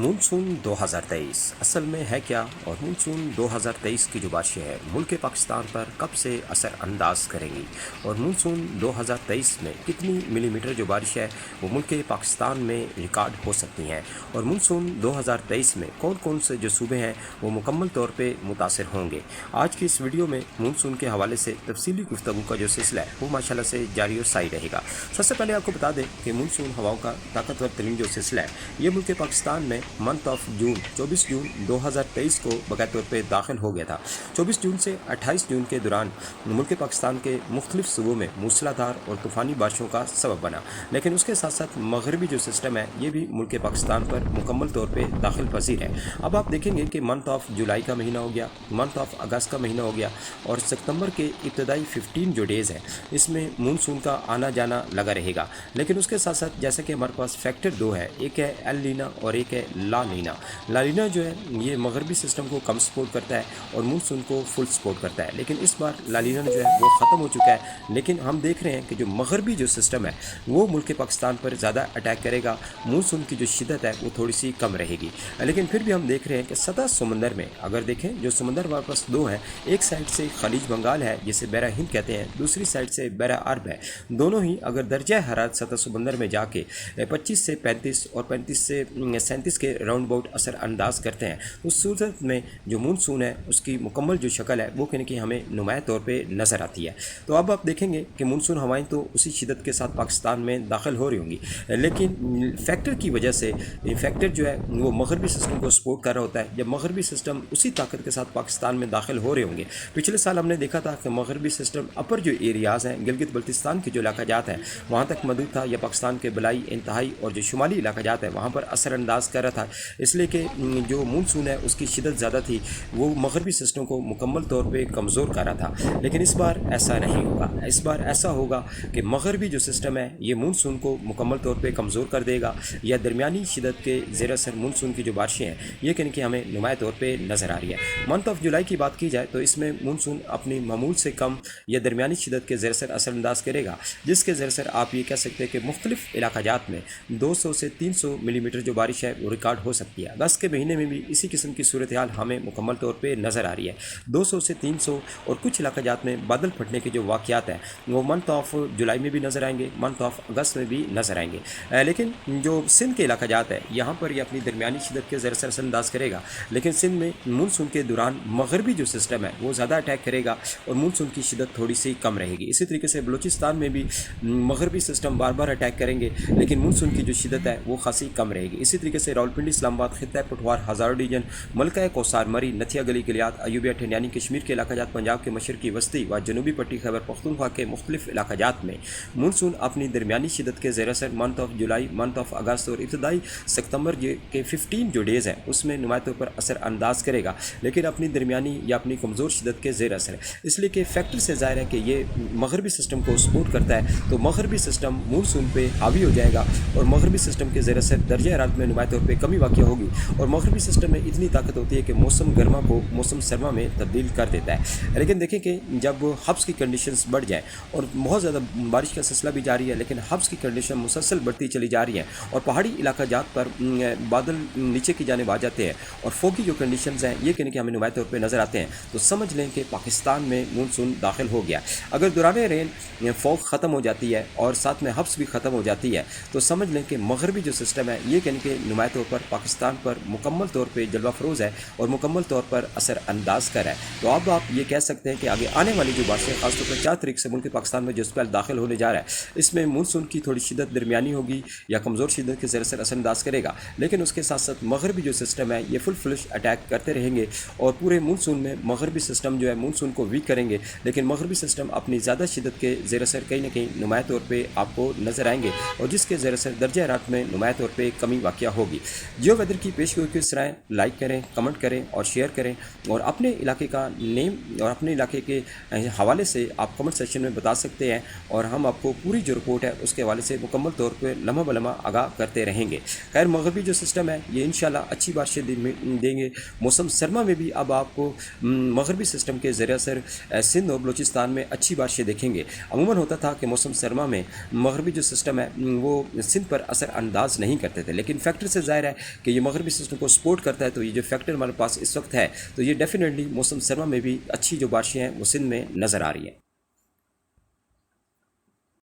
Monsoon 2023 असल में है क्या और मानसून 2023 की जो बारिशें हैं मुल्क पाकिस्तान पर कब से असर अंदाज करेंगी और मानसून 2023 में कितनी मिलीमीटर जो बारिश है वो मुल्क पाकिस्तान में रिकॉर्ड हो सकती हैं और मानसून 2023 में कौन कौन से जो सूबे हैं वो मुकम्मल तौर पे मुतासर होंगे। आज की इस वीडियो में मानसून के हवाले से तफसीली गुफ्तगू का जो सिलसिला है वो माशाल्लाह से जारी और साई रहेगा। सबसे पहले आपको बता दें कि मानसून हवाओं का ताकतवर तरीन जो सिलसिला है ये मुल्क पाकिस्तान में मंथ ऑफ जून 24 जून 2023 को बाकायदा तौर पर दाखिल हो गया था। 24 जून से 28 जून के दौरान मुल्क पाकिस्तान के मुख्तलिफ सूबों में मूसलाधार और तूफ़ानी बारिशों का सबब बना, लेकिन उसके साथ साथ मगरबी जो सिस्टम है ये भी मुल्क पाकिस्तान पर मुकम्मल तौर पर दाखिल पसीर है। अब आप देखेंगे कि मंथ ऑफ जुलाई का महीना हो गया, मंथ ऑफ अगस्त का महीना हो गया और सितंबर के इब्तदाई 15 जो डेज़ हैं इसमें मानसून का आना जाना लगा रहेगा। लेकिन उसके साथ साथ जैसे कि हमारे पास फैक्टर दो है, एक है एल नीना और एक है ला नीना जो है ये मगरबी सिस्टम को कम सपोर्ट करता है और मानसून को फुल सपोर्ट करता है। लेकिन इस बार ला नीना जो है वो ख़त्म हो चुका है, लेकिन हम देख रहे हैं कि जो मगरबी जो सिस्टम है वो मुल्क पाकिस्तान पर ज़्यादा अटैक करेगा, मानसून की जो शिदत है वो थोड़ी सी कम रहेगी। लेकिन फिर भी हम देख रहे हैं कि सतह समंदर में अगर देखें जो समंदर हमारे पास दो हैं, एक साइड से खलीज बंगाल है जिसे बहरा हिंद कहते हैं, दूसरी साइड से बहरा अरब है। दोनों ही अगर दर्जा हरारत सतह समंदर में जाके 25 से 35 और 35 से 37 के राउंड अबाउट असर अंदाज करते हैं, उस सूरत में जो मानसून है उसकी मुकम्मल जो शक्ल है वो कहने की हमें नुमाया तौर पे नज़र आती है। तो अब आप देखेंगे कि मानसून हवाएं तो उसी शिदत के साथ पाकिस्तान में दाखिल हो रही होंगी, लेकिन फैक्टर की वजह से फैक्टर जो है वो मगरबी सिस्टम को सपोर्ट कर रहा होता है। जब मगरबी सिस्टम उसी ताकत के साथ पाकिस्तान में दाखिल हो रहे होंगे, पिछले साल हमने देखा था कि मगरबी सिस्टम अपर जो एरियाज़ हैं गिलगित बल्तिस्तान के जो इलाका जात हैं वहाँ तक मौजूद था या पाकिस्तान के बलाई इंतहाई और जो शुमाली इलाका जात है वहाँ पर असर अंदाज कर रहा था, इसलिए कि जो मानसून है उसकी शिदत ज़्यादा थी, वो मगरबी सिस्टम को मुकम्मल तौर पे कमज़ोर कर रहा था। लेकिन इस बार ऐसा नहीं होगा, इस बार ऐसा होगा कि मगरबी जो सिस्टम है ये मानसून को मुकम्मल तौर पे कमज़ोर कर देगा या दरमियानी शिदत के ज़ेर असर मानसून की जो बारिशें हैं ये कहने की हमें नुमाया तौर पर नज़र आ रही है। मंथ ऑफ जुलाई की बात की जाए तो इसमें मानसून अपनी मामूल से कम या दरमियानी शिदत के ज़ेर असर अंदाज करेगा, जिसके ज़ेर असर आप ये कह सकते हैं कि मुख्तलिफ इलाका जात में 200 से 300 मिलीमीटर जो बारिश है वो रिकॉर्ड हो सकती है। अगस्त के महीने में भी इसी किस्म की सूरत हाल हमें मुकम्मल तौर पे नज़र आ रही है। 200 से 300 और कुछ इलाका जात में बादल फटने के जो वाक़यात हैं वो मंथ ऑफ जुलाई में भी नज़र आएंगे, मंथ ऑफ अगस्त में भी नज़र आएंगे। लेकिन जो सिंध के इलाका जात है यहाँ पर ये अपनी दरमियानी शिदत के ज़र असर अंदाज करेगा, लेकिन सिंध में मानसून के दौरान मगरबी जो सिस्टम है वो ज़्यादा अटैक करेगा और मानसून की शिदत थोड़ी सी कम रहेगी। इसी तरीके से बलूचिस्तान में भी मगरबी सिस्टम बार बार अटैक करेंगे, लेकिन मानसून की जो शिदत है वो खासी कम रहेगी। इसी तरीके से रावलपिंडी, इस्लामाबाद, खित्ता पटवार, हज़ार डिवीजन, मलका कौसार, मरी, नथिया गली, गिलियात, अयूबिया, ठंडियानी, कश्मीर के इलाका जात, पंजाब के मशरकी वस्ती व जनूबी पट्टी खैबर पख्तूनख्वा के मुख्तलिफ इलाका जात में मानसून अपनी दरमियानी शिदत के ज़ेर असर month of July, month of अगस्त और इब्तदाई सितंबर के 15 जो डेज़ हैं उसमें नुमाया तौर पर असर अंदाज करेगा, लेकिन अपनी दरमियानी या अपनी कमज़ोर शिदत के ज़ेर असर है। इसलिए कि फैक्टर से ज़ाहिर है कि ये मगरबी सिस्टम को सपोर्ट करता है, तो मगरबी सिस्टम मानसून पे हावी हो जाएगा और मगरबी सिस्टम के ज़ेर असर दर्जा हरारत में नुमाया तौर पर कमी वाक़या होगी और मगरबी सिस्टम में इतनी ताकत होती है कि मौसम गर्मा को मौसम सरमा में तब्दील कर देता है। लेकिन देखें कि जब हब्स की कंडीशंस बढ़ जाए और बहुत ज़्यादा बारिश का सिलसिला भी जारी है, लेकिन हब्स की कंडीशन मुसलसल बढ़ती चली जा रही है और पहाड़ी इलाका जात पर बादल नीचे की जानिब आ जाते हैं और फोगी जो कंडीशंस हैं ये कहने कि हमें नुमाया तौर पर नज़र आते हैं, तो समझ लें कि पाकिस्तान में मानसून दाखिल हो गया। अगर दौरान रेन फॉग ख़त्म हो जाती है और साथ में हब्स भी ख़त्म हो जाती है तो समझ लें कि मगरबी जो सिस्टम है ये कहने के नुमाया तौर पर पाकिस्तान पर मुकम्मल तौर पे जलवा फरोज़ है और मुकम्मल तौर पर असर अंदाज कर है। तो अब आप ये कह सकते हैं कि आगे आने वाली जो बारिशें खासतौर पर 4 तारीख से मुल्क पाकिस्तान में जो स्पेल दाखिल होने जा रहा है इसमें मानसून की थोड़ी शिदत दरमियानी होगी या कमज़ोर शिदत के ज़र असर अंदाज करेगा, लेकिन उसके साथ साथ मगरबी जो सिस्टम है ये फुल फ्लश अटैक करते रहेंगे और पूरे मानसून में मगरबी सिस्टम जो है मानसून को वीक करेंगे, लेकिन मगरबी सिस्टम अपनी ज़्यादा शिदत के ज़र असर कहीं ना कहीं नुमाया तौर पर आपको नज़र आएंगे और जिसके ज़र असर दर्जा हरारत में नुमाया तौर पर कमी वाक़या होगी। जियो वेदर की पेशगोई की सराहें लाइक करें, कमेंट करें और शेयर करें और अपने इलाके का नेम और अपने इलाके के हवाले से आप कमेंट सेक्शन में बता सकते हैं और हम आपको पूरी जो रिपोर्ट है उसके हवाले से मुकम्मल तौर पर लम्हा ब लम्हा आगाह करते रहेंगे। खैर मगरबी जो सिस्टम है ये इंशाल्लाह अच्छी बारिशें देंगे। मौसम सरमा में भी अब आपको मगरबी सिस्टम के ज़रिए असर सिंध और बलूचिस्तान में अच्छी बारिशें देखेंगे। अमूमन होता था कि मौसम सरमा में मगरबी जो सिस्टम है वो सिंध पर असर अंदाज नहीं करते थे, लेकिन फैक्टर से ज़ाहिर है ہے کہ یہ مغربی سسٹم کو سپورٹ کرتا ہے، تو یہ جو فیکٹر ہمارے پاس اس وقت ہے تو یہ ڈیفینیٹلی موسم سرما میں بھی اچھی جو بارشیں ہیں وہ سندھ میں نظر آ رہی ہیں۔